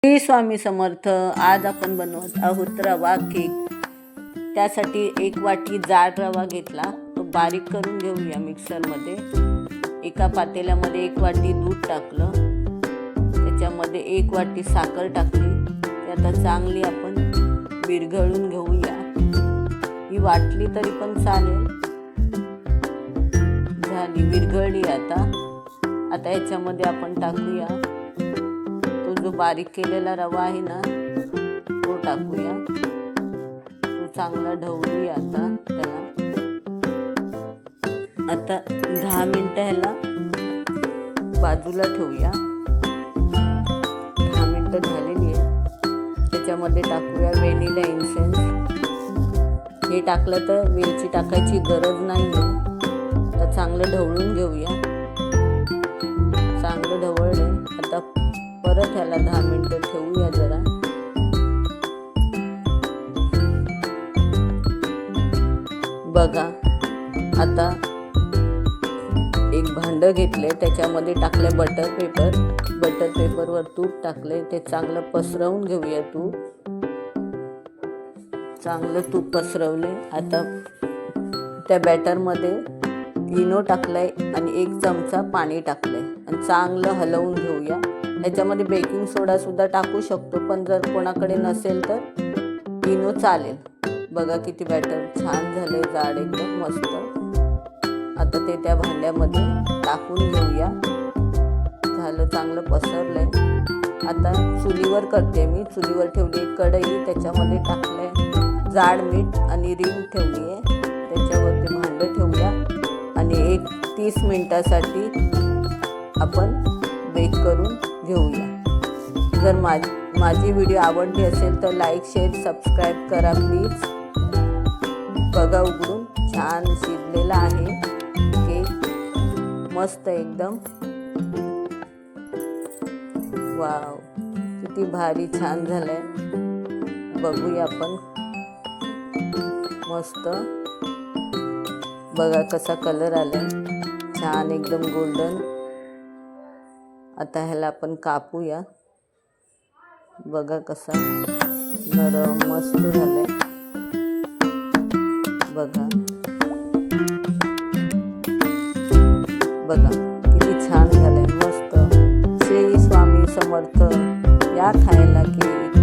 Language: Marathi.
श्री स्वामी समर्थ. आज आपण बनवत आहोत रवा केक. त्यासाठी 1 वाटी जाड रवा घेतला, तो बारीक करून घेऊया मिक्सरमध्ये. एका पातेल्यामध्ये 1 वाटी दूध टाकलं, त्याच्यामध्ये 1 वाटी साखर टाकली. ती आता चांगली आपण विरघळून घेऊया. ही वाटली तरी पण चालेल. झाली, विरघळली. आता याच्यामध्ये आपण टाकूया तो जो बारीक केलेला रवा आहे ना, तो टाकूया. तो चांगला ढवळूया त्याला. आता 10 मिनिटं ह्याला बाजूला ठेवूया. 10 मिनिटं झालेली आहे. त्याच्यामध्ये टाकूया व्हॅनिला इन्सेन्स. हे टाकलं तर वेलची टाकायची गरज नाही आहे. आता चांगलं ढवळून घेऊया. चांगलं ढवळले. आता परत ह्याला 10 मिनिटं ठेवूया जरा. बघा, आता एक भांडं घेतले, त्याच्यामध्ये टाकले बटर पेपरवर तूप टाकले. ते चांगलं पसरवून घेऊया. चांगलं तूप पसरवले. आता त्या बॅटरमध्ये इनो टाकलाय आणि 1 चमचा पाणी टाकलंय आणि चांगलं हलवून घेऊया. ह्याच्यामध्ये बेकिंग सोडा सुद्धा टाकू शकतो, पण जर कोणाकडे नसेल तर इनो चालेल. बघा किती बॅटर छान झाले, जाड एकदम मस्त. आता ते त्या भांड्यामध्ये टाकून घेऊया. झालं, चांगलं पसरलंय. आता चुलीवर करते मी. चुलीवर ठेवली एक कढई, त्याच्यामध्ये टाकलंय जाड मीठ आणि रिंग ठेवली आहे. त्याच्यावर ते भांडं ठेवूया आणि 30 मिनिटासाठी आपण बेक करून घेऊया. जर माझी व्हिडिओ आवडली असेल तर लाईक, शेअर, सबस्क्राईब करा प्लीज. बघा, उघडून छान शिजलेला आहे केक, मस्त एकदम. वाव, किती भारी छान झालंय. बघूया आपण. मस्त. बघा कसा कलर आलाय, छान एकदम गोल्डन. आता ह्याला आपण कापूया. बघा कसा नरम मस्त झालाय. बघा किती छान झालंय, मस्त. श्री स्वामी समर्थ. या खायला केक.